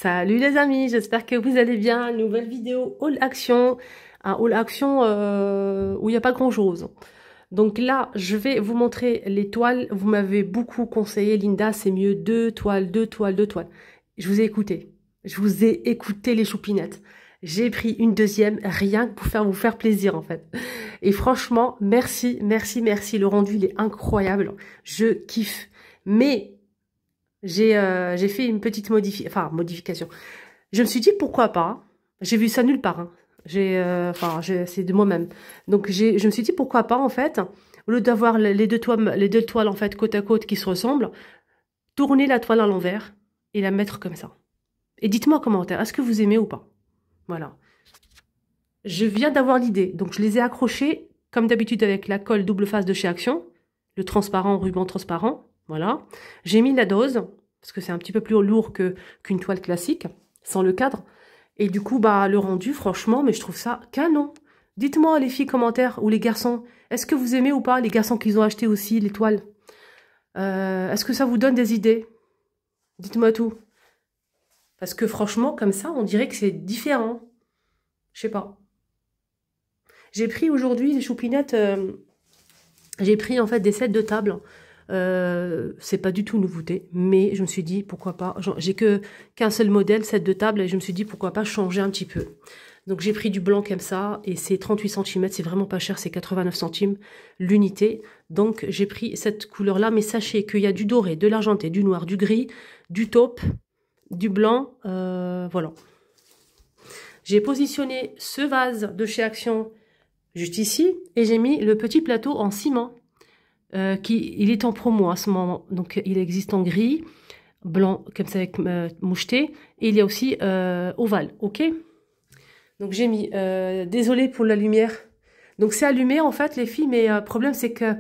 Salut les amis, j'espère que vous allez bien. Nouvelle vidéo haul action, un haul action où il n'y a pas grand chose. Donc là, je vais vous montrer les toiles. Vous m'avez beaucoup conseillé, Linda, c'est mieux 2 toiles, 2 toiles, 2 toiles. Je vous ai écouté. Je vous ai écouté les choupinettes. J'ai pris une deuxième, rien que pour vous faire plaisir en fait. Et franchement, merci, merci, merci. Le rendu, il est incroyable. Je kiffe. Mais j'ai fait une petite modification. Je me suis dit pourquoi pas. J'ai vu ça nulle part. Hein. C'est de moi-même. Donc je me suis dit pourquoi pas en fait, au lieu d'avoir les deux toiles en fait côte à côte qui se ressemblent, tourner la toile à l'envers et la mettre comme ça. Et dites-moi en commentaire, est-ce que vous aimez ou pas? Voilà. Je viens d'avoir l'idée, donc je les ai accrochés comme d'habitude avec la colle double face de chez Action, le transparent, ruban transparent. Voilà. J'ai mis la dose, parce que c'est un petit peu plus lourd qu'une toile classique, sans le cadre. Et du coup, bah, le rendu, franchement, mais je trouve ça canon. Dites-moi, les filles, commentaires, ou les garçons, est-ce que vous aimez ou pas, les garçons qui ont acheté aussi les toiles? Est-ce que ça vous donne des idées? Dites-moi tout. Parce que franchement, comme ça, on dirait que c'est différent. Je sais pas. J'ai pris aujourd'hui des choupinettes... j'ai pris en fait des sets de table. C'est pas du tout nouveauté, mais je me suis dit pourquoi pas. J'ai qu'un seul modèle, set de table, et je me suis dit pourquoi pas changer un petit peu. Donc j'ai pris du blanc comme ça, et c'est 38 cm, c'est vraiment pas cher, c'est 89 centimes l'unité. Donc j'ai pris cette couleur-là, mais sachez qu'il y a du doré, de l'argenté, du noir, du gris, du taupe, du blanc, voilà. J'ai positionné ce vase de chez Action juste ici, et j'ai mis le petit plateau en ciment. Il est en promo à ce moment, donc il existe en gris, blanc comme ça avec moucheté, et il y a aussi ovale, ok. Donc j'ai mis, désolé pour la lumière, donc c'est allumé en fait les filles, mais le problème c'est que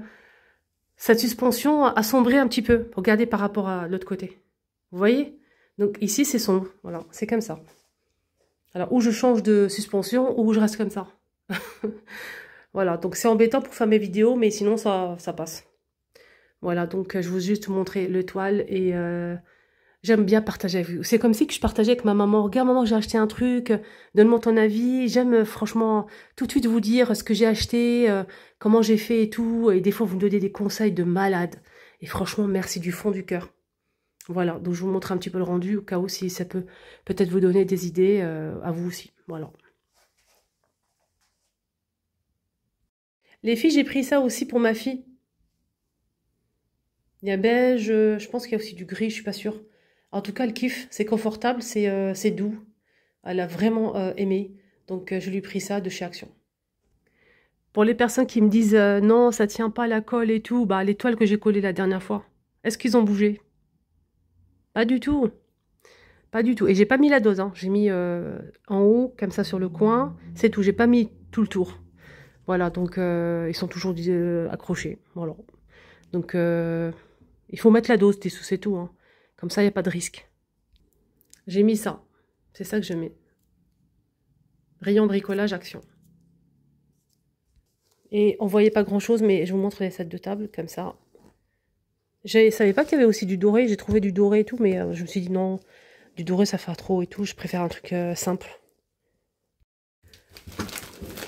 cette suspension a sombré un petit peu, regardez par rapport à l'autre côté, vous voyez, donc ici c'est sombre, voilà, c'est comme ça. Alors ou je change de suspension ou je reste comme ça. Voilà, donc c'est embêtant pour faire mes vidéos, mais sinon ça passe. Voilà, donc je vous ai juste montré le toile et j'aime bien partager avec vous. C'est comme si que je partageais avec ma maman. Regarde maman, j'ai acheté un truc, donne-moi ton avis. J'aime franchement tout de suite vous dire ce que j'ai acheté, comment j'ai fait et tout. Et des fois vous me donnez des conseils de malade. Et franchement, merci du fond du cœur. Voilà, donc je vous montre un petit peu le rendu au cas où si ça peut peut-être vous donner des idées à vous aussi. Voilà. Les filles, j'ai pris ça aussi pour ma fille. Il y a beige, je pense qu'il y a aussi du gris, je suis pas sûre. En tout cas, elle kiffe, c'est confortable, c'est doux. Elle a vraiment aimé. Donc, je lui ai pris ça de chez Action. Pour les personnes qui me disent non, ça tient pas la colle et tout, bah les toiles que j'ai collées la dernière fois, est-ce qu'ils ont bougé? Pas du tout. Pas du tout. Et j'ai pas mis la dose, hein. J'ai mis en haut, comme ça sur le coin. C'est tout, j'ai pas mis tout le tour. Voilà, donc ils sont toujours accrochés. Voilà. Donc, il faut mettre la dose, c'est tout. Hein. Comme ça, il n'y a pas de risque. J'ai mis ça. C'est ça que je mets. Rayon bricolage, Action. Et on voyait pas grand-chose, mais je vous montre les sets de table, comme ça. Je savais pas qu'il y avait aussi du doré. J'ai trouvé du doré et tout, mais je me suis dit non, du doré, ça fait trop et tout. Je préfère un truc simple.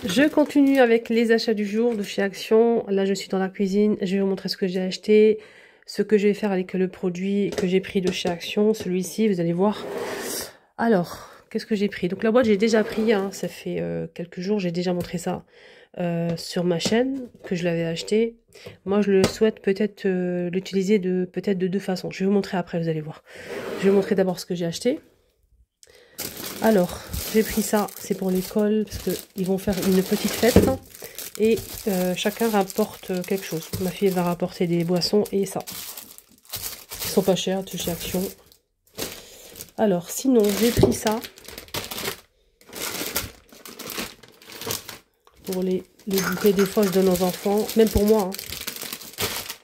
Je continue avec les achats du jour de chez Action. Là, je suis dans la cuisine. Je vais vous montrer ce que j'ai acheté. Ce que je vais faire avec le produit que j'ai pris de chez Action. Celui-ci, vous allez voir. Alors, qu'est-ce que j'ai pris? Donc la boîte, j'ai déjà pris. Hein, ça fait quelques jours. J'ai déjà montré ça sur ma chaîne, que je l'avais acheté. Moi, je le souhaite peut-être l'utiliser peut-être de deux façons. Je vais vous montrer après, vous allez voir. Je vais vous montrer d'abord ce que j'ai acheté. Alors, j'ai pris ça, c'est pour l'école, parce qu'ils vont faire une petite fête. Et chacun rapporte quelque chose. Ma fille, elle va rapporter des boissons et ça. Ils sont pas chers, de chez Action. Alors, sinon, j'ai pris ça. Pour les bouquets, des fois, je donne aux enfants. Même pour moi. Hein.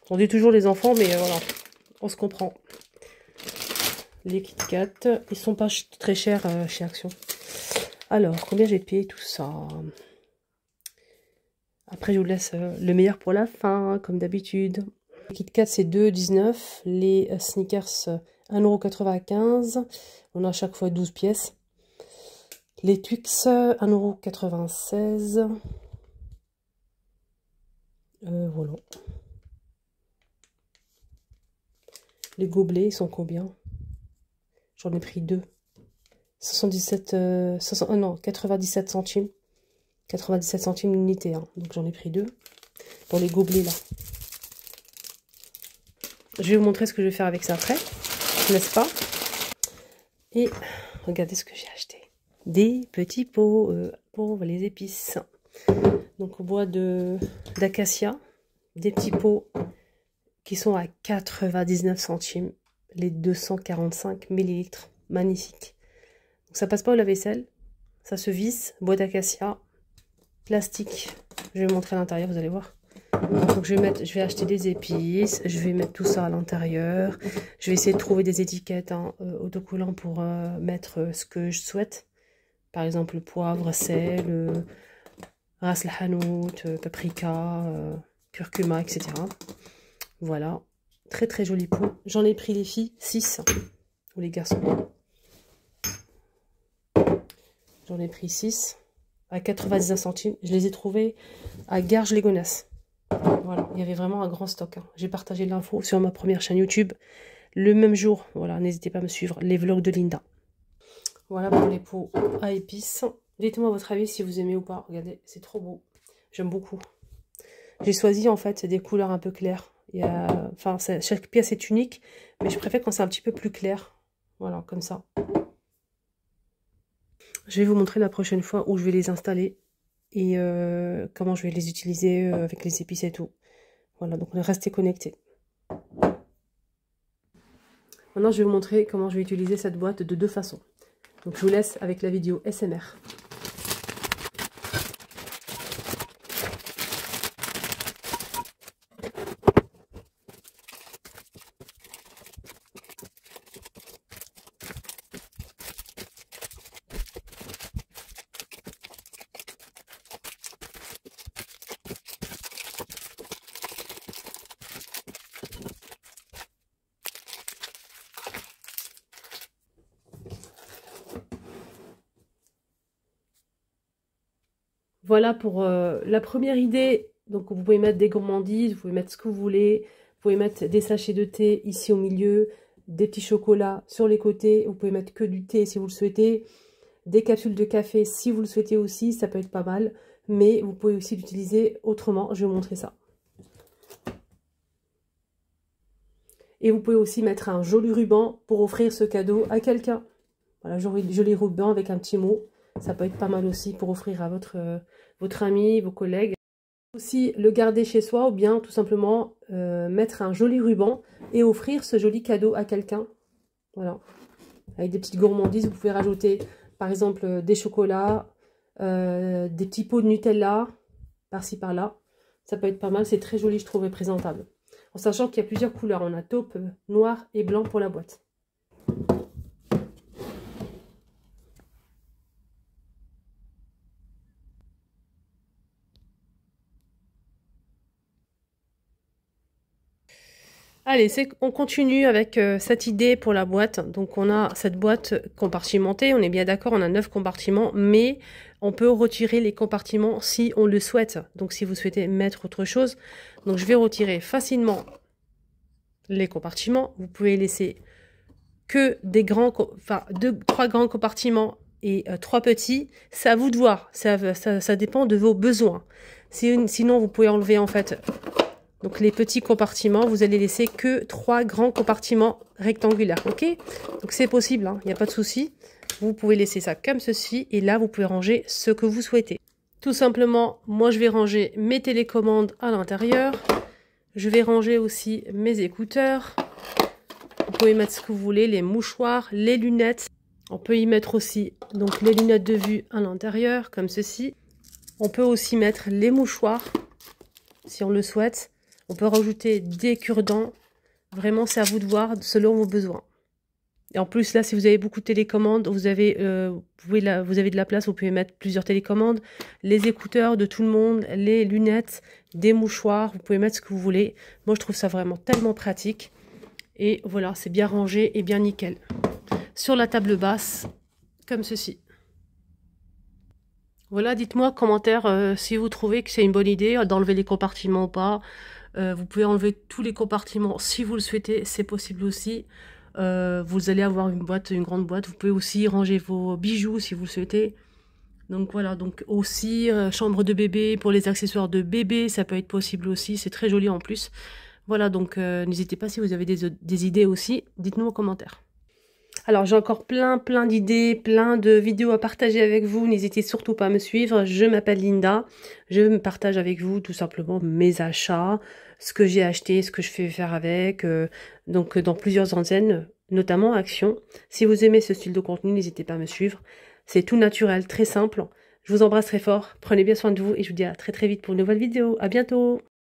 On dit toujours les enfants, mais voilà, on se comprend. Les Kit Kat, ils sont pas très chers chez Action. Alors, combien j'ai payé tout ça? Après, je vous laisse le meilleur pour la fin, comme d'habitude. Les Kit Kat, c'est 2,19. Les sneakers 1,95 €. On a à chaque fois 12 pièces. Les Twix, 1,96 €. Voilà. Les gobelets, ils sont combien? J'en ai pris 2. 97 centimes. 97 centimes l'unité, hein. Donc j'en ai pris 2. Pour les gobelets, là. Je vais vous montrer ce que je vais faire avec ça après. N'est-ce pas? Et regardez ce que j'ai acheté. Des petits pots pour les épices. Donc au bois d'acacia. Des petits pots qui sont à 99 centimes. Les 245 millilitres. Magnifique. Donc ça passe pas au lave-vaisselle. Ça se visse. Bois d'acacia. Plastique. Je vais vous montrer à l'intérieur, vous allez voir. Donc je vais acheter des épices. Je vais mettre tout ça à l'intérieur. Je vais essayer de trouver des étiquettes autocollants pour mettre ce que je souhaite. Par exemple, poivre, sel, ras el hanout, paprika, curcuma, etc. Voilà. Très très joli pot. J'en ai pris les filles, 6. Ou les garçons. J'en ai pris 6. À 99 centimes. Je les ai trouvés à Garges-les-Gonesse. Voilà. Il y avait vraiment un grand stock. Hein. J'ai partagé l'info sur ma première chaîne YouTube. Le même jour. Voilà. N'hésitez pas à me suivre. Les vlogs de Linda. Voilà pour les pots à épices. Dites-moi votre avis si vous aimez ou pas. Regardez, c'est trop beau. J'aime beaucoup. J'ai choisi en fait des couleurs un peu claires. Enfin, chaque pièce est unique, mais je préfère quand c'est un petit peu plus clair. Voilà, comme ça. Je vais vous montrer la prochaine fois où je vais les installer et comment je vais les utiliser avec les épices et tout. Voilà, donc restez connectés. Maintenant, je vais vous montrer comment je vais utiliser cette boîte de 2 façons. Donc, je vous laisse avec la vidéo SMR. Voilà pour la première idée. Donc vous pouvez mettre des gourmandises, vous pouvez mettre ce que vous voulez. Vous pouvez mettre des sachets de thé ici au milieu, des petits chocolats sur les côtés. Vous pouvez mettre que du thé si vous le souhaitez. Des capsules de café si vous le souhaitez aussi, ça peut être pas mal. Mais vous pouvez aussi l'utiliser autrement, je vais vous montrer ça. Et vous pouvez aussi mettre un joli ruban pour offrir ce cadeau à quelqu'un. Voilà, joli ruban avec un petit mot. Ça peut être pas mal aussi pour offrir à votre ami, vos collègues. Aussi le garder chez soi ou bien tout simplement mettre un joli ruban et offrir ce joli cadeau à quelqu'un. Voilà. Avec des petites gourmandises, vous pouvez rajouter par exemple des chocolats, des petits pots de Nutella, par-ci par-là. Ça peut être pas mal, c'est très joli je trouve et présentable. En sachant qu'il y a plusieurs couleurs, on a taupe, noir et blanc pour la boîte. Allez, on continue avec cette idée pour la boîte. Donc on a cette boîte compartimentée, on est bien d'accord, on a 9 compartiments, mais on peut retirer les compartiments si on le souhaite. Donc si vous souhaitez mettre autre chose, donc je vais retirer facilement les compartiments. Vous pouvez laisser que des grands, enfin 3 grands compartiments et 3 petits. C'est à vous de voir, ça dépend de vos besoins. Sinon vous pouvez enlever en fait... Donc les petits compartiments, vous allez laisser que 3 grands compartiments rectangulaires, ok? Donc c'est possible, il n'y a pas de souci. Vous pouvez laisser ça comme ceci et là vous pouvez ranger ce que vous souhaitez. Tout simplement, moi je vais ranger mes télécommandes à l'intérieur. Je vais ranger aussi mes écouteurs. Vous pouvez mettre ce que vous voulez, les mouchoirs, les lunettes. On peut y mettre aussi donc les lunettes de vue à l'intérieur, comme ceci. On peut aussi mettre les mouchoirs, si on le souhaite. On peut rajouter des cure-dents. Vraiment, c'est à vous de voir selon vos besoins. Et en plus, là, si vous avez beaucoup de télécommandes, vous avez de la place, vous pouvez mettre plusieurs télécommandes, les écouteurs de tout le monde, les lunettes, des mouchoirs, vous pouvez mettre ce que vous voulez. Moi, je trouve ça vraiment tellement pratique. Et voilà, c'est bien rangé et bien nickel. Sur la table basse, comme ceci. Voilà, dites-moi en commentaire si vous trouvez que c'est une bonne idée d'enlever les compartiments ou pas. Vous pouvez enlever tous les compartiments si vous le souhaitez, c'est possible aussi. Vous allez avoir une boîte, une grande boîte. Vous pouvez aussi ranger vos bijoux si vous le souhaitez. Donc voilà, donc aussi chambre de bébé pour les accessoires de bébé, ça peut être possible aussi. C'est très joli en plus. Voilà, donc n'hésitez pas si vous avez des idées aussi, dites-nous en commentaire. Alors j'ai encore plein d'idées, plein de vidéos à partager avec vous. N'hésitez surtout pas à me suivre. Je m'appelle Linda. Je me partage avec vous tout simplement mes achats, ce que j'ai acheté, ce que je fais faire avec. Donc dans plusieurs enseignes, notamment Action. Si vous aimez ce style de contenu, n'hésitez pas à me suivre. C'est tout naturel, très simple. Je vous embrasse très fort. Prenez bien soin de vous et je vous dis à très vite pour une nouvelle vidéo. À bientôt.